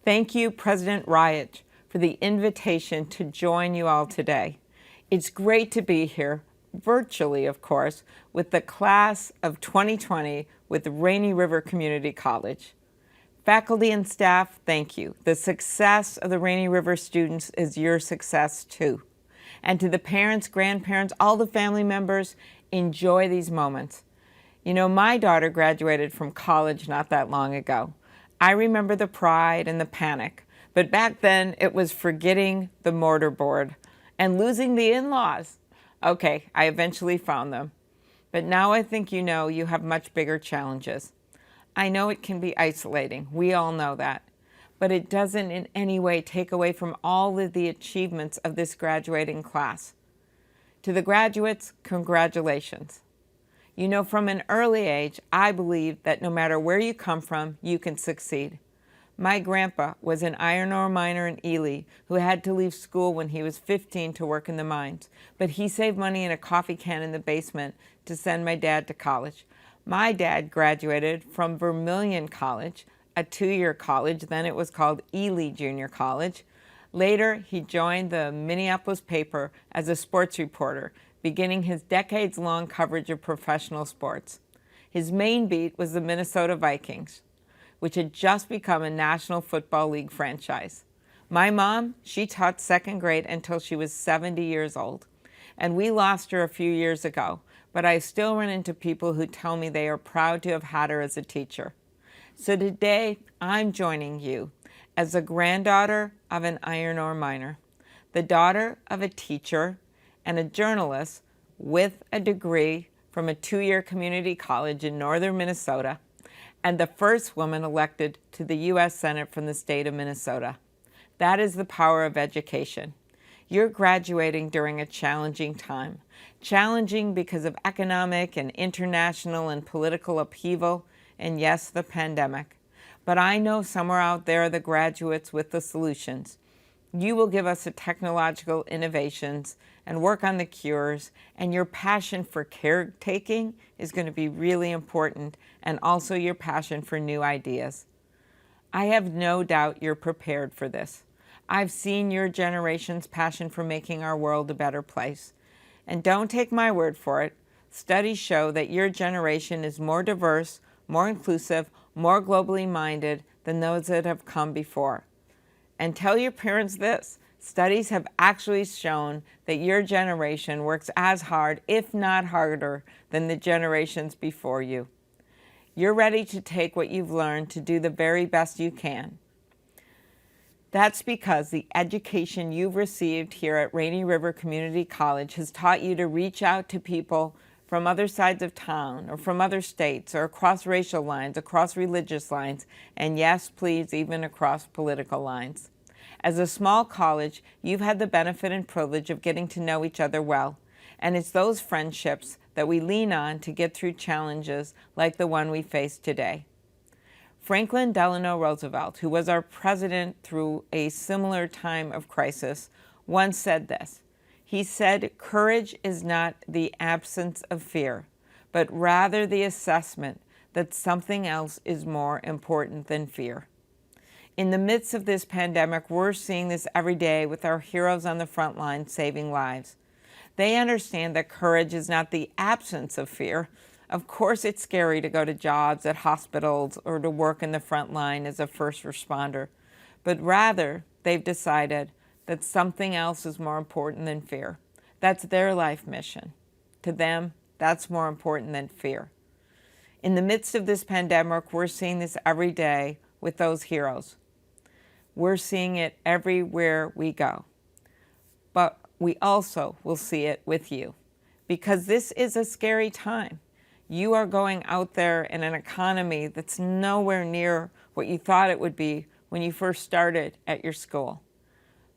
Thank you, President Riot, for the invitation to join you all today. It's great to be here, virtually of course, with the class of 2020 with Rainy River Community College. Faculty and staff, thank you. The success of the Rainy River students is your success too. And to the parents, grandparents, all the family members, enjoy these moments. You know, my daughter graduated from college not that long ago. I remember the pride and the panic, but back then it was forgetting the mortarboard and losing the in-laws. Okay, I eventually found them. But now I think you know you have much bigger challenges. I know it can be isolating, we all know that, but it doesn't in any way take away from all of the achievements of this graduating class. To the graduates, congratulations. You know, from an early age, I believed that no matter where you come from, you can succeed. My grandpa was an iron ore miner in Ely who had to leave school when he was 15 to work in the mines, but he saved money in a coffee can in the basement to send my dad to college. My dad graduated from Vermilion College, a 2-year college, then it was called Ely Junior College. Later, he joined the Minneapolis paper as a sports reporter, beginning his decades-long coverage of professional sports. His main beat was the Minnesota Vikings, which had just become a National Football League franchise. My mom, she taught second grade until she was 70 years old, and we lost her a few years ago, but I still run into people who tell me they are proud to have had her as a teacher. So today, I'm joining you as the granddaughter of an iron ore miner, the daughter of a teacher, and a journalist with a degree from a 2-year community college in northern Minnesota, and the first woman elected to the U.S. Senate from the state of Minnesota. That is the power of education. You're graduating during a challenging time. Challenging because of economic and international and political upheaval, and yes, the pandemic. But I know somewhere out there are the graduates with the solutions. You will give us the technological innovations and work on the cures, and your passion for caretaking is going to be really important, and also your passion for new ideas. I have no doubt you're prepared for this. I've seen your generation's passion for making our world a better place. And don't take my word for it. Studies show that your generation is more diverse, more inclusive, more globally minded than those that have come before. And tell your parents this, studies have actually shown that your generation works as hard, if not harder, than the generations before you. You're ready to take what you've learned to do the very best you can. That's because the education you've received here at Rainy River Community College has taught you to reach out to people from other sides of town or from other states or across racial lines, across religious lines, and yes, please, even across political lines. As a small college, you've had the benefit and privilege of getting to know each other well, and it's those friendships that we lean on to get through challenges like the one we face today. Franklin Delano Roosevelt, who was our president through a similar time of crisis, once said this. He said, "Courage is not the absence of fear, but rather the assessment that something else is more important than fear." In the midst of this pandemic, we're seeing this every day with our heroes on the front line saving lives. They understand that courage is not the absence of fear. Of course, it's scary to go to jobs at hospitals or to work in the front line as a first responder, but rather they've decided that something else is more important than fear. That's their life mission. To them, that's more important than fear. In the midst of this pandemic, we're seeing this every day with those heroes. We're seeing it everywhere we go. But we also will see it with you, because this is a scary time. You are going out there in an economy that's nowhere near what you thought it would be when you first started at your school.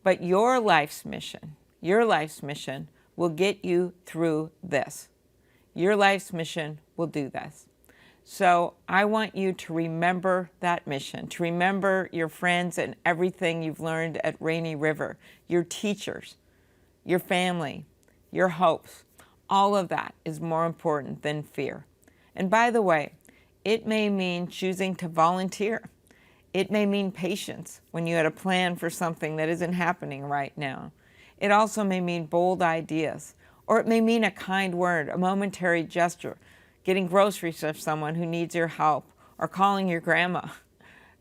But your life's mission will get you through this. Your life's mission will do this. So I want you to remember that mission, to remember your friends and everything you've learned at Rainy River, your teachers, your family, your hopes. All of that is more important than fear. And by the way, it may mean choosing to volunteer. It may mean patience when you had a plan for something that isn't happening right now. It also may mean bold ideas, or it may mean a kind word, a momentary gesture, getting groceries for someone who needs your help, or calling your grandma.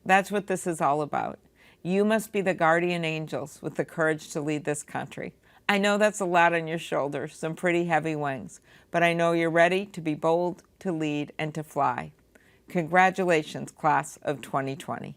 That's what this is all about. You must be the guardian angels with the courage to lead this country. I know that's a lot on your shoulders, some pretty heavy wings, but I know you're ready to be bold, to lead, and to fly. Congratulations, class of 2020.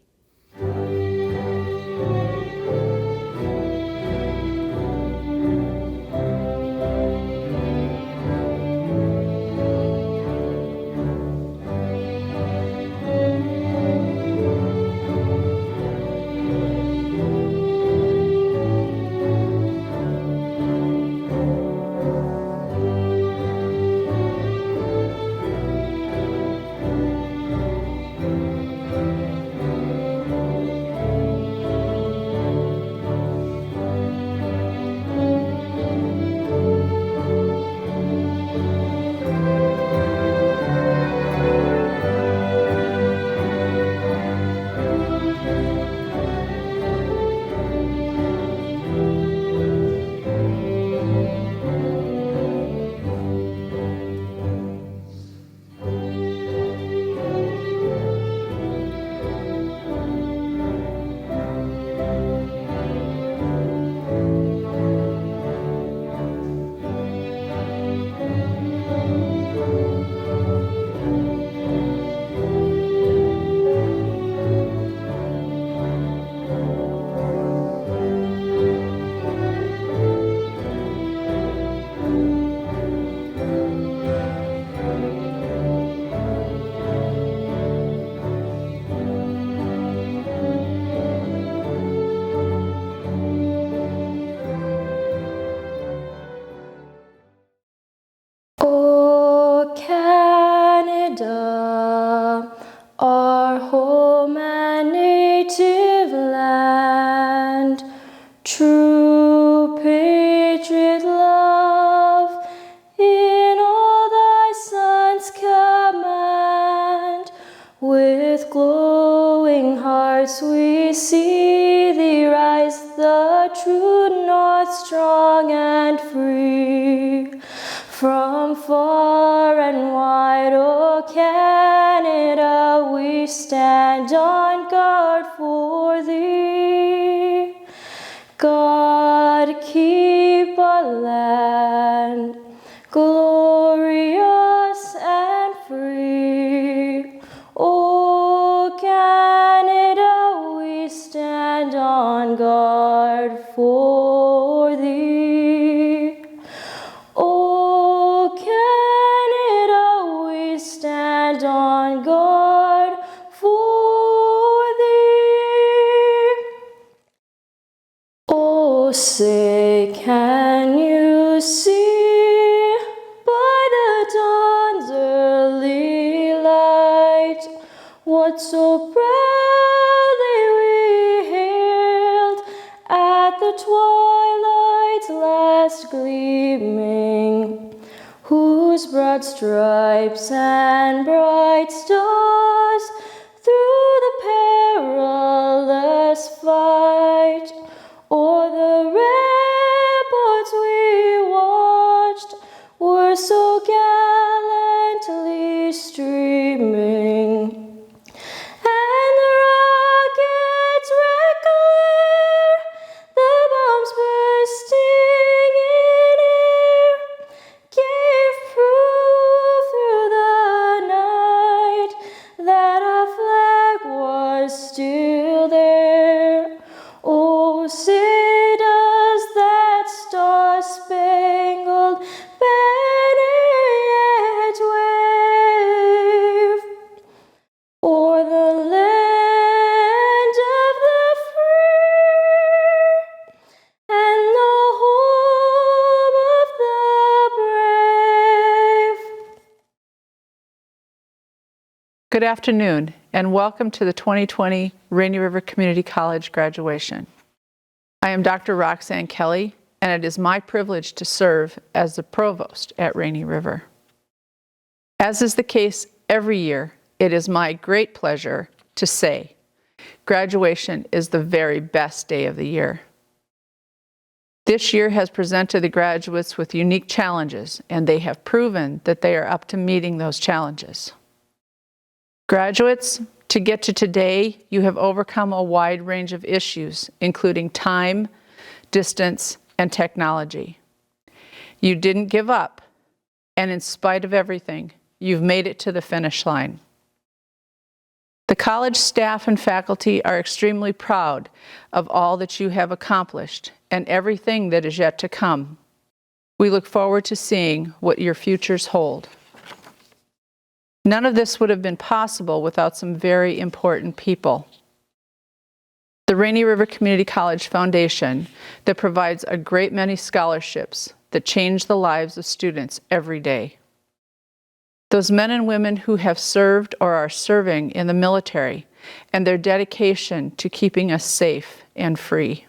Oh, Canada, our home and native land, true patriot love in all thy sons command. With glowing hearts we see thee rise, the true north, strong and free. From far and wide, O Canada, we stand on guard for thee. God, keep our land glorious and free. O Canada, we stand on guard for thee. O Canada, we stand on guard for thee. Oh, say, can you see by the dawn's early light what so proudly we hailed at the twilight's last gleaming, whose broad stripes and bright stars through the perilous fight o'er the ramparts we watched were so gallantly streaming. And the rockets' red glare, the bombs bursting in air, gave proof through the night that our flag was still there. Oh, say does that star-spangled banner yet wave o'er the land of the free and the home of the brave. Good afternoon, and welcome to the 2020 Rainy River Community College graduation. I am Dr. Roxanne Kelly, and it is my privilege to serve as the provost at Rainy River. As is the case every year, it is my great pleasure to say, graduation is the very best day of the year. This year has presented the graduates with unique challenges, and they have proven that they are up to meeting those challenges. Graduates, to get to today, you have overcome a wide range of issues, including time, distance, and technology. You didn't give up, and in spite of everything, you've made it to the finish line. The college staff and faculty are extremely proud of all that you have accomplished and everything that is yet to come. We look forward to seeing what your futures hold. None of this would have been possible without some very important people. The Rainy River Community College Foundation, that provides a great many scholarships that change the lives of students every day. Those men and women who have served or are serving in the military, and their dedication to keeping us safe and free.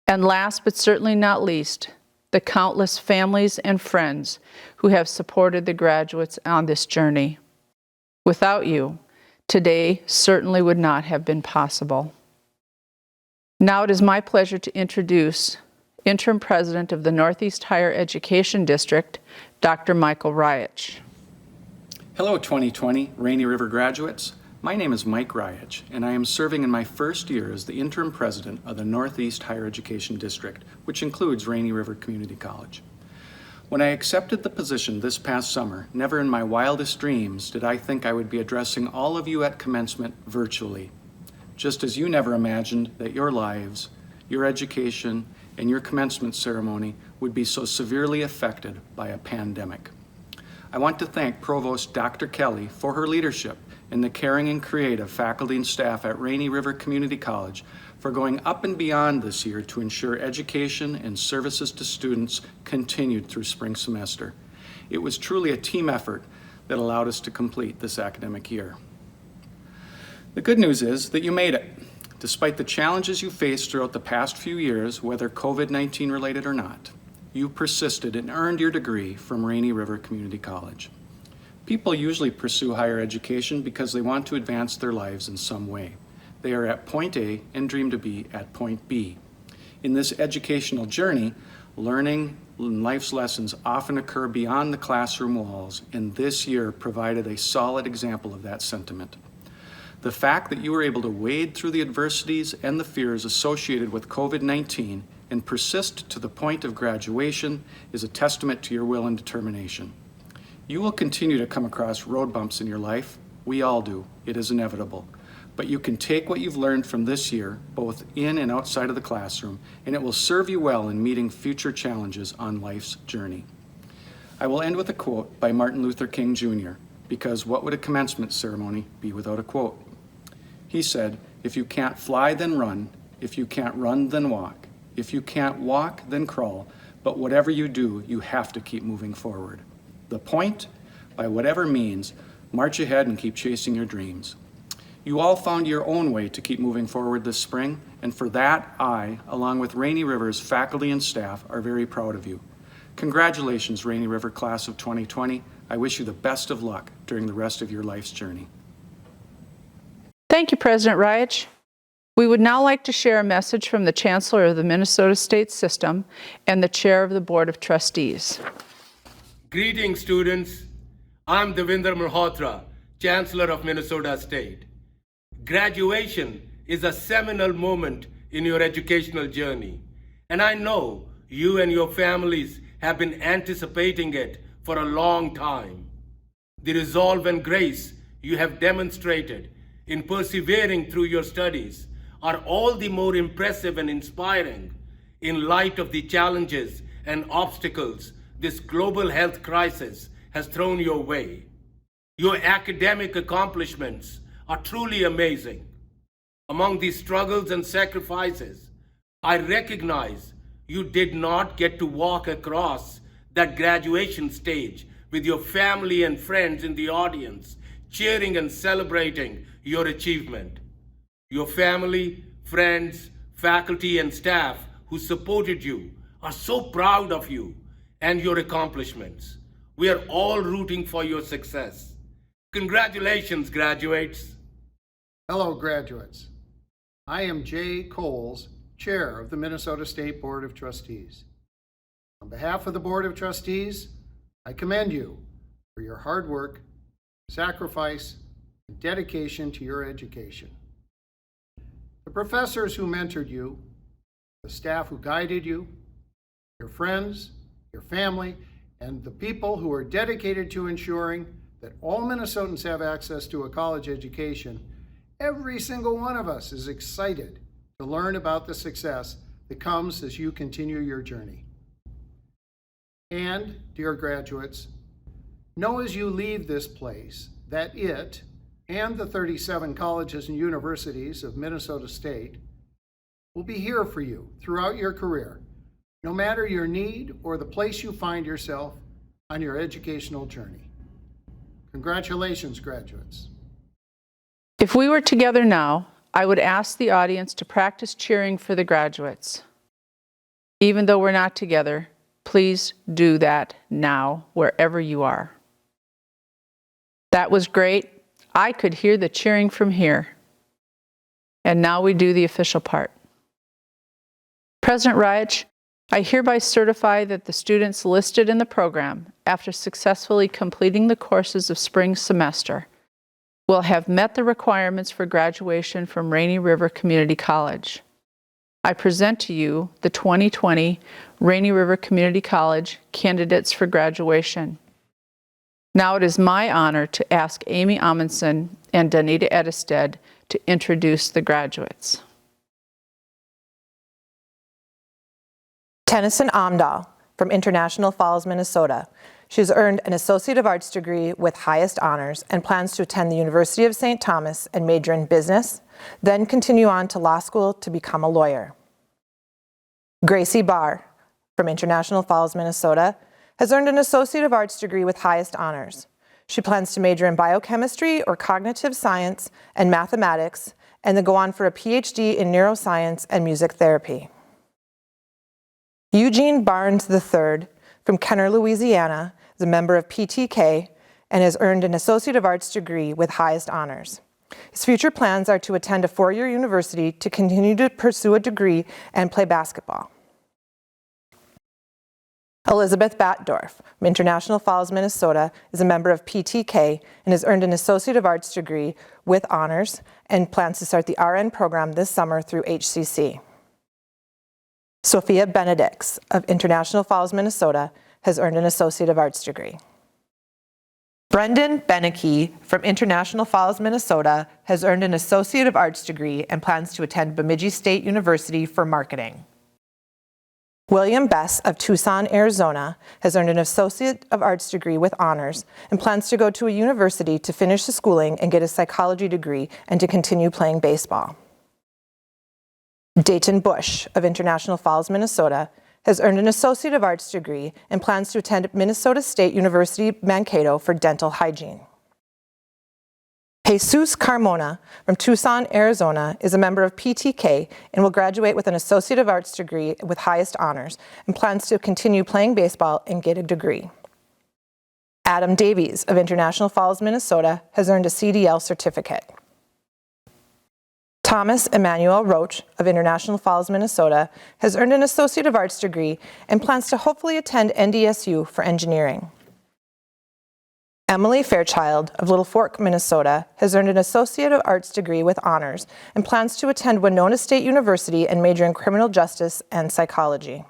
And last but certainly not least, the countless families and friends who have supported the graduates on this journey. Without you, today certainly would not have been possible. Now it is my pleasure to introduce Interim President of the Northeast Higher Education District, Dr. Michael Ryich. Hello 2020 Rainy River graduates. My name is Mike Ryich, and I am serving in my first year as the interim president of the Northeast Higher Education District, which includes Rainy River Community College. When I accepted the position this past summer, never in my wildest dreams did I think I would be addressing all of you at commencement virtually, just as you never imagined that your lives, your education, and your commencement ceremony would be so severely affected by a pandemic. I want to thank Provost Dr. Kelly for her leadership and the caring and creative faculty and staff at Rainy River Community College for going up and beyond this year to ensure education and services to students continued through spring semester. It was truly a team effort that allowed us to complete this academic year. The good news is that you made it. Despite the challenges you faced throughout the past few years, whether COVID-19 related or not, you persisted and earned your degree from Rainy River Community College. People usually pursue higher education because they want to advance their lives in some way. They are at point A and dream to be at point B. In this educational journey, learning and life's lessons often occur beyond the classroom walls, and this year provided a solid example of that sentiment. The fact that you were able to wade through the adversities and the fears associated with COVID-19 and persist to the point of graduation is a testament to your will and determination. You will continue to come across road bumps in your life. We all do. It is inevitable. But you can take what you've learned from this year, both in and outside of the classroom, and it will serve you well in meeting future challenges on life's journey. I will end with a quote by Martin Luther King Jr., because what would a commencement ceremony be without a quote? He said, "If you can't fly, then run. If you can't run, then walk. If you can't walk, then crawl, but whatever you do, you have to keep moving forward. The point, by whatever means, march ahead and keep chasing your dreams." You all found your own way to keep moving forward this spring, and for that, I, along with Rainy River's faculty and staff, are very proud of you. Congratulations, Rainy River Class of 2020. I wish you the best of luck during the rest of your life's journey. Thank you, President Ryich. We would now like to share a message from the Chancellor of the Minnesota State System and the Chair of the Board of Trustees. Greetings, students. I'm Devendra Malhotra, Chancellor of Minnesota State. Graduation is a seminal moment in your educational journey, and I know you and your families have been anticipating it for a long time. The resolve and grace you have demonstrated in persevering through your studies are all the more impressive and inspiring in light of the challenges and obstacles this global health crisis has thrown your way. Your academic accomplishments are truly amazing. Among these struggles and sacrifices, I recognize you did not get to walk across that graduation stage with your family and friends in the audience, cheering and celebrating your achievement. Your family, friends, faculty, and staff who supported you are so proud of you and your accomplishments. We are all rooting for your success. Congratulations, graduates. Hello, graduates. I am Jay Coles, Chair of the Minnesota State Board of Trustees. On behalf of the Board of Trustees, I commend you for your hard work, sacrifice, and dedication to your education. The professors who mentored you, the staff who guided you, your friends, your family, and the people who are dedicated to ensuring that all Minnesotans have access to a college education, every single one of us is excited to learn about the success that comes as you continue your journey. And, dear graduates, know as you leave this place that it and the 37 colleges and universities of Minnesota State will be here for you throughout your career, no matter your need or the place you find yourself on your educational journey. Congratulations, graduates. If we were together now, I would ask the audience to practice cheering for the graduates. Even though we're not together, please do that now, wherever you are. That was great. I could hear the cheering from here. And now we do the official part. President Riach, I hereby certify that the students listed in the program, after successfully completing the courses of spring semester, will have met the requirements for graduation from Rainy River Community College. I present to you the 2020 Rainy River Community College candidates for graduation. Now it is my honor to ask Amy Amundsen and Danita Edestead to introduce the graduates. Tennyson Amdahl from International Falls, Minnesota. She has earned an Associate of Arts degree with highest honors and plans to attend the University of St. Thomas and major in business, then continue on to law school to become a lawyer. Gracie Barr from International Falls, Minnesota, has earned an Associate of Arts degree with highest honors. She plans to major in biochemistry or cognitive science and mathematics, and then go on for a PhD in neuroscience and music therapy. Eugene Barnes III from Kenner, Louisiana, is a member of PTK and has earned an Associate of Arts degree with highest honors. His future plans are to attend a four-year university to continue to pursue a degree and play basketball. Elizabeth Batdorf from International Falls, Minnesota, is a member of PTK and has earned an Associate of Arts degree with honors and plans to start the RN program this summer through HCC. Sophia Benedicts of International Falls, Minnesota, has earned an Associate of Arts degree. Brendan Beneke from International Falls, Minnesota, has earned an Associate of Arts degree and plans to attend Bemidji State University for marketing. William Bess of Tucson, Arizona, has earned an Associate of Arts degree with honors and plans to go to a university to finish his schooling and get a psychology degree and to continue playing baseball. Dayton Bush of International Falls, Minnesota, has earned an Associate of Arts degree and plans to attend Minnesota State University Mankato for dental hygiene. Jesus Carmona from Tucson, Arizona, is a member of PTK and will graduate with an Associate of Arts degree with highest honors and plans to continue playing baseball and get a degree. Adam Davies of International Falls, Minnesota, has earned a CDL certificate. Thomas Emmanuel Roach of International Falls, Minnesota, has earned an Associate of Arts degree and plans to hopefully attend NDSU for engineering. Emily Fairchild of Little Fork, Minnesota, has earned an Associate of Arts degree with honors and plans to attend Winona State University and major in criminal justice and psychology.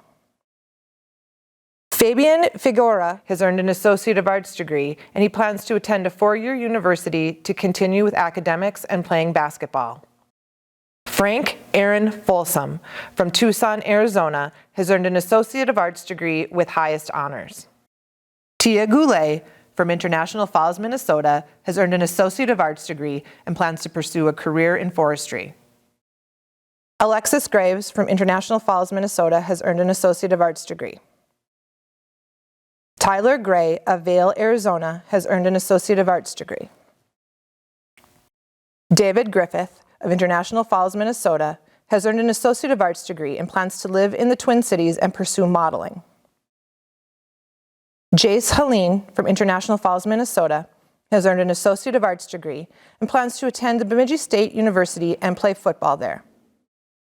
Fabian Figueroa has earned an Associate of Arts degree, and he plans to attend a four-year university to continue with academics and playing basketball. Frank Aaron Folsom from Tucson, Arizona, has earned an Associate of Arts degree with highest honors. Tia Goulet from International Falls, Minnesota, has earned an Associate of Arts degree and plans to pursue a career in forestry. Alexis Graves from International Falls, Minnesota, has earned an Associate of Arts degree. Tyler Gray of Vail, Arizona, has earned an Associate of Arts degree. David Griffith of International Falls, Minnesota, has earned an Associate of Arts degree and plans to live in the Twin Cities and pursue modeling. Jace Helene from International Falls, Minnesota, has earned an Associate of Arts degree and plans to attend the Bemidji State University and play football there.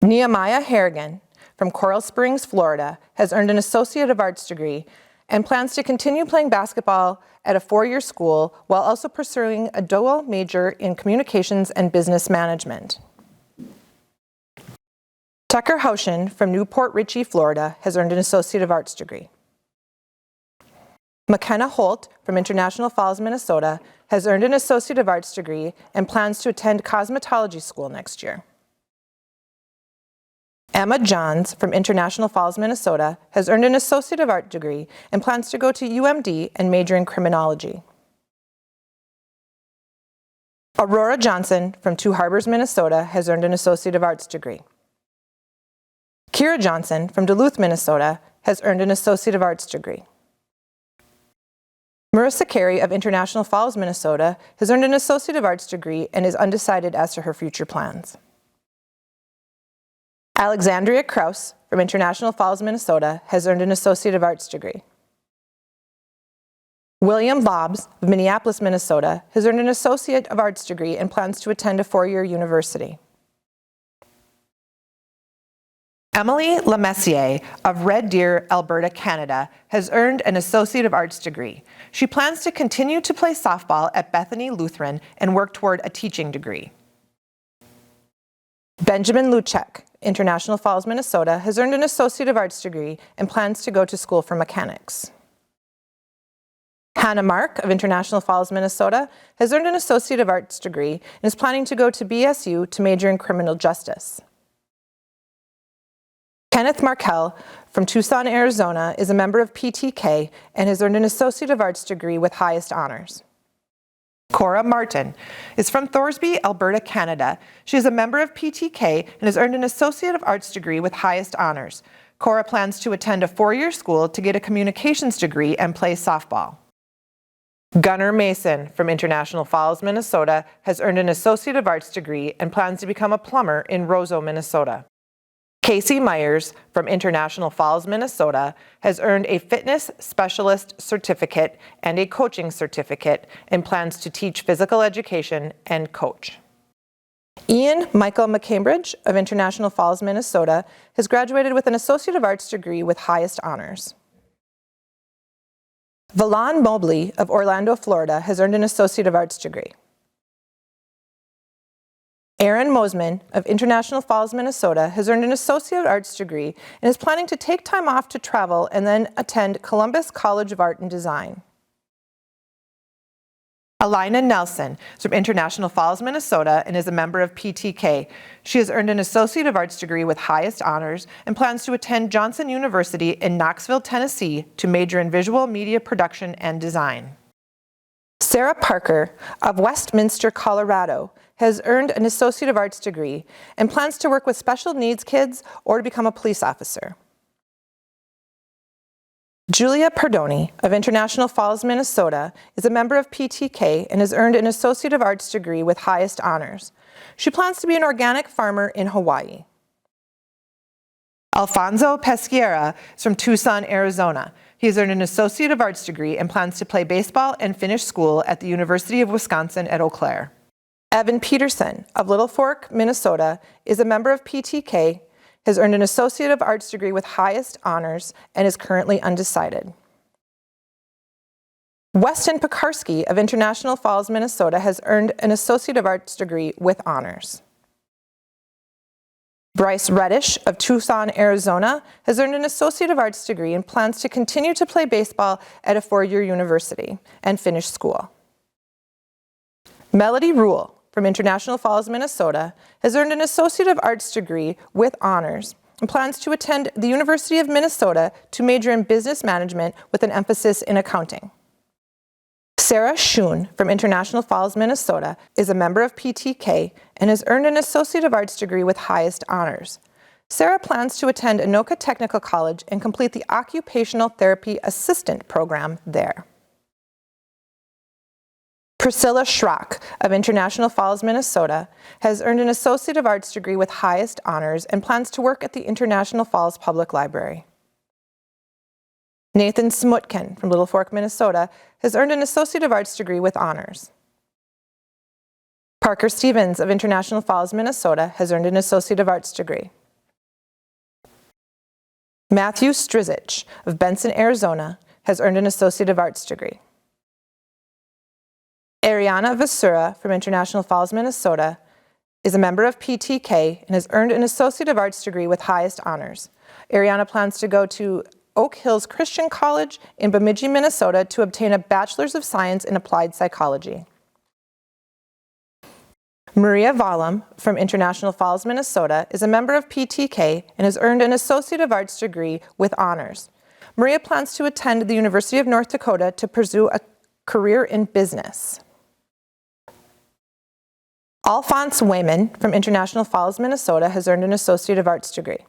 Nehemiah Harrigan from Coral Springs, Florida, has earned an Associate of Arts degree and plans to continue playing basketball at a four-year school while also pursuing a dual major in communications and business management. Tucker Haushen from Newport Richey, Florida, has earned an Associate of Arts degree. McKenna Holt from International Falls, Minnesota, has earned an Associate of Arts degree and plans to attend cosmetology school next year. Emma Johns from International Falls, Minnesota, has earned an Associate of Art degree and plans to go to UMD and major in criminology. Aurora Johnson from Two Harbors, Minnesota, has earned an Associate of Arts degree. Kira Johnson from Duluth, Minnesota, has earned an Associate of Arts degree. Marissa Carey of International Falls, Minnesota, has earned an Associate of Arts degree and is undecided as to her future plans. Alexandria Kraus from International Falls, Minnesota, has earned an Associate of Arts degree. William Bobbs of Minneapolis, Minnesota, has earned an Associate of Arts degree and plans to attend a four-year university. Emily Lemessier of Red Deer, Alberta, Canada, has earned an Associate of Arts degree. She plans to continue to play softball at Bethany Lutheran and work toward a teaching degree. Benjamin Luchek, International Falls, Minnesota, has earned an Associate of Arts degree and plans to go to school for mechanics. Hannah Mark of International Falls, Minnesota, has earned an Associate of Arts degree and is planning to go to BSU to major in criminal justice. Kenneth Markell from Tucson, Arizona, is a member of PTK and has earned an Associate of Arts degree with highest honors. Cora Martin is from Thorsby, Alberta, Canada. She is a member of PTK and has earned an Associate of Arts degree with highest honors. Cora plans to attend a four-year school to get a communications degree and play softball. Gunnar Mason from International Falls, Minnesota, has earned an Associate of Arts degree and plans to become a plumber in Roseau, Minnesota. Casey Myers from International Falls, Minnesota, has earned a fitness specialist certificate and a coaching certificate and plans to teach physical education and coach. Ian Michael McCambridge of International Falls, Minnesota, has graduated with an Associate of Arts degree with highest honors. Valon Mobley of Orlando, Florida, has earned an Associate of Arts degree. Aaron Mosman of International Falls, Minnesota, has earned an Associate of Arts degree and is planning to take time off to travel and then attend Columbus College of Art and Design. Alina Nelson is from International Falls, Minnesota, and is a member of PTK. She has earned an Associate of Arts degree with highest honors and plans to attend Johnson University in Knoxville, Tennessee, to major in visual media production and design. Sarah Parker of Westminster, Colorado, has earned an Associate of Arts degree and plans to work with special needs kids or to become a police officer. Julia Perdoni of International Falls, Minnesota, is a member of PTK and has earned an Associate of Arts degree with highest honors. She plans to be an organic farmer in Hawaii. Alfonso Pesquiera is from Tucson, Arizona. He has earned an Associate of Arts degree and plans to play baseball and finish school at the University of Wisconsin at Eau Claire. Evan Peterson of Little Fork, Minnesota, is a member of PTK, has earned an Associate of Arts degree with highest honors, and is currently undecided. Weston Pekarsky of International Falls, Minnesota, has earned an Associate of Arts degree with honors. Bryce Reddish of Tucson, Arizona, has earned an Associate of Arts degree and plans to continue to play baseball at a four-year university and finish school. Melody Rule from International Falls, Minnesota, has earned an Associate of Arts degree with honors and plans to attend the University of Minnesota to major in business management with an emphasis in accounting. Sarah Schoon from International Falls, Minnesota, is a member of PTK and has earned an Associate of Arts degree with highest honors. Sarah plans to attend Anoka Technical College and complete the Occupational Therapy Assistant program there. Priscilla Schrock of International Falls, Minnesota, has earned an Associate of Arts degree with highest honors and plans to work at the International Falls Public Library. Nathan Smutkin from Little Fork, Minnesota, has earned an Associate of Arts degree with honors. Parker Stevens of International Falls, Minnesota, has earned an Associate of Arts degree. Matthew Strizich of Benson, Arizona, has earned an Associate of Arts degree. Ariana Vasura from International Falls, Minnesota, is a member of PTK and has earned an Associate of Arts degree with highest honors. Ariana plans to go to Oak Hills Christian College in Bemidji, Minnesota to obtain a Bachelor's of Science in Applied Psychology. Maria Vallam from International Falls, Minnesota, is a member of PTK and has earned an Associate of Arts degree with honors. Maria plans to attend the University of North Dakota to pursue a career in business. Alphonse Wayman from International Falls, Minnesota, has earned an Associate of Arts degree.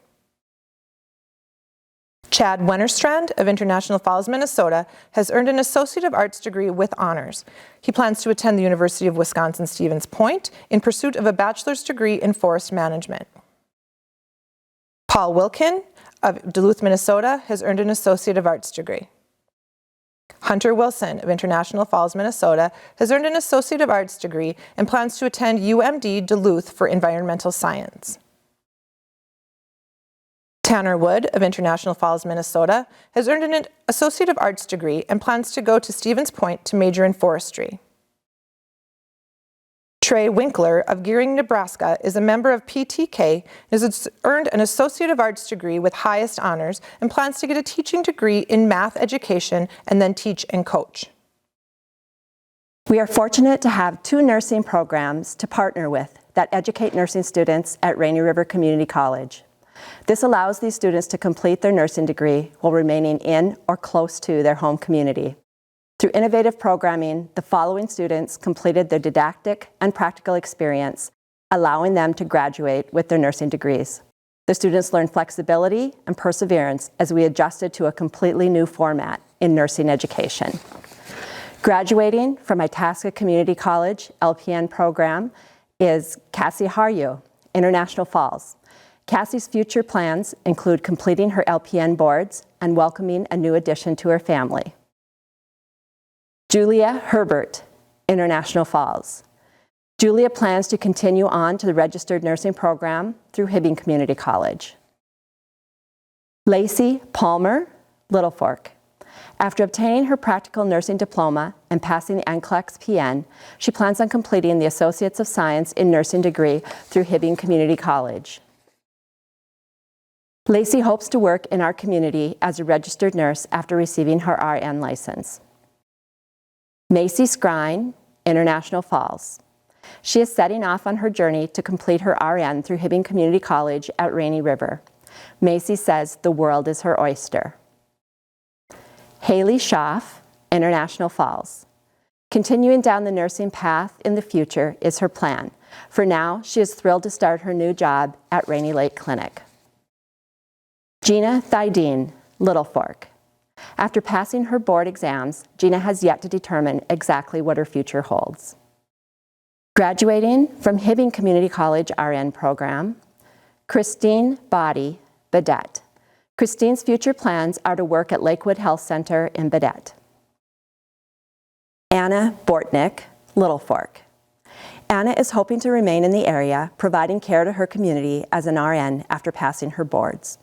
Chad Wennerstrand of International Falls, Minnesota, has earned an Associate of Arts degree with honors. He plans to attend the University of Wisconsin-Stevens Point in pursuit of a bachelor's degree in forest management. Paul Wilkin of Duluth, Minnesota, has earned an Associate of Arts degree. Hunter Wilson of International Falls, Minnesota, has earned an Associate of Arts degree and plans to attend UMD Duluth for environmental science. Tanner Wood of International Falls, Minnesota, has earned an Associate of Arts degree and plans to go to Stevens Point to major in forestry. Trey Winkler of Gearing, Nebraska, is a member of PTK and has earned an Associate of Arts degree with highest honors and plans to get a teaching degree in math education and then teach and coach. We are fortunate to have 2 nursing programs to partner with that educate nursing students at Rainy River Community College. This allows these students to complete their nursing degree while remaining in or close to their home community. Through innovative programming, the following students completed their didactic and practical experience, allowing them to graduate with their nursing degrees. The students learned flexibility and perseverance as we adjusted to a completely new format in nursing education. Graduating from Itasca Community College LPN program is Cassie Haryu, International Falls. Cassie's future plans include completing her LPN boards and welcoming a new addition to her family. Julia Herbert, International Falls. Julia plans to continue on to the registered nursing program through Hibbing Community College. Lacey Palmer, Little Fork. After obtaining her practical nursing diploma and passing the NCLEX PN, she plans on completing the Associates of Science in Nursing degree through Hibbing Community College. Lacey hopes to work in our community as a registered nurse after receiving her RN license. Macy Scrine, International Falls. She is setting off on her journey to complete her RN through Hibbing Community College at Rainy River. Macy says the world is her oyster. Haley Schaff, International Falls. Continuing down the nursing path in the future is her plan. For now, she is thrilled to start her new job at Rainy Lake Clinic. Gina Thydeen, Little Fork. After passing her board exams, Gina has yet to determine exactly what her future holds. Graduating from Hibbing Community College RN program, Christine Body, Badette. Christine's future plans are to work at Lakewood Health Center in Badette. Anna Bortnick, Little Fork. Anna is hoping to remain in the area, providing care to her community as an RN after passing her boards.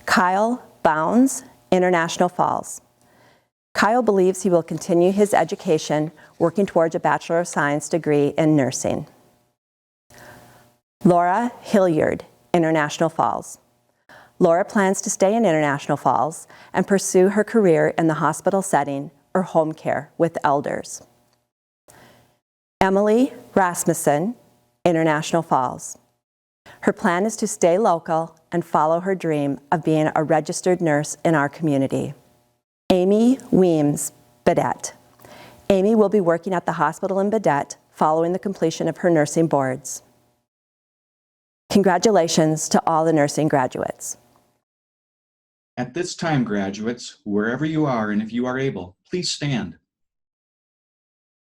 Kyle Bounds, International Falls. Kyle believes he will continue his education, working towards a Bachelor of Science degree in nursing. Laura Hilliard, International Falls. Laura plans to stay in International Falls and pursue her career in the hospital setting or home care with elders. Emily Rasmussen, International Falls. Her plan is to stay local and follow her dream of being a registered nurse in our community. Amy Weems, Badette. Amy will be working at the hospital in Badette following the completion of her nursing boards. Congratulations to all the nursing graduates. At this time, graduates, wherever you are and if you are able, please stand.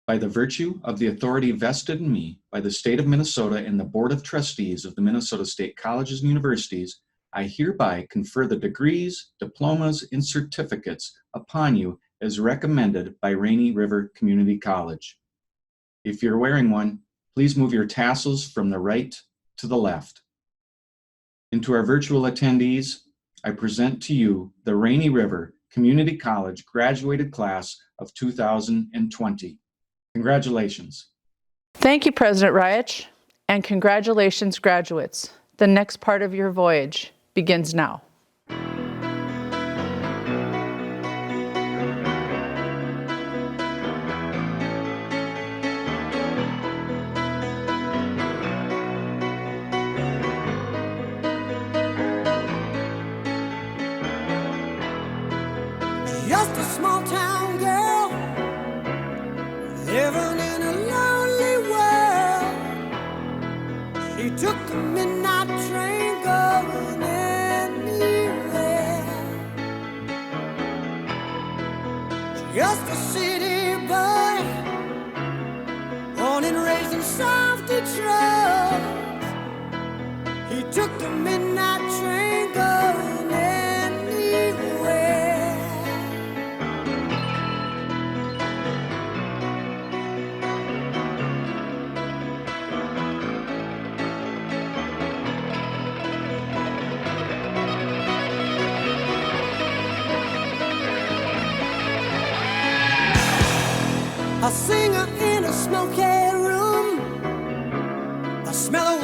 By the virtue of the authority vested in me by the State of Minnesota and the Board of Trustees of the Minnesota State Colleges and Universities, I hereby confer the degrees, diplomas, and certificates upon you as recommended by Rainy River Community College. If you're wearing one, please move your tassels from the right to the left. And to our virtual attendees, I present to you the Rainy River Community College graduated class of 2020. Congratulations. Thank you, President Riach, and congratulations, graduates. The next part of your voyage begins now. Just a small town girl living in a lonely world. She took the midnight train going anywhere. Just a city boy, born and raised in South Detroit. He took the midnight train going anywhere. A singer in a smoky room, the smell of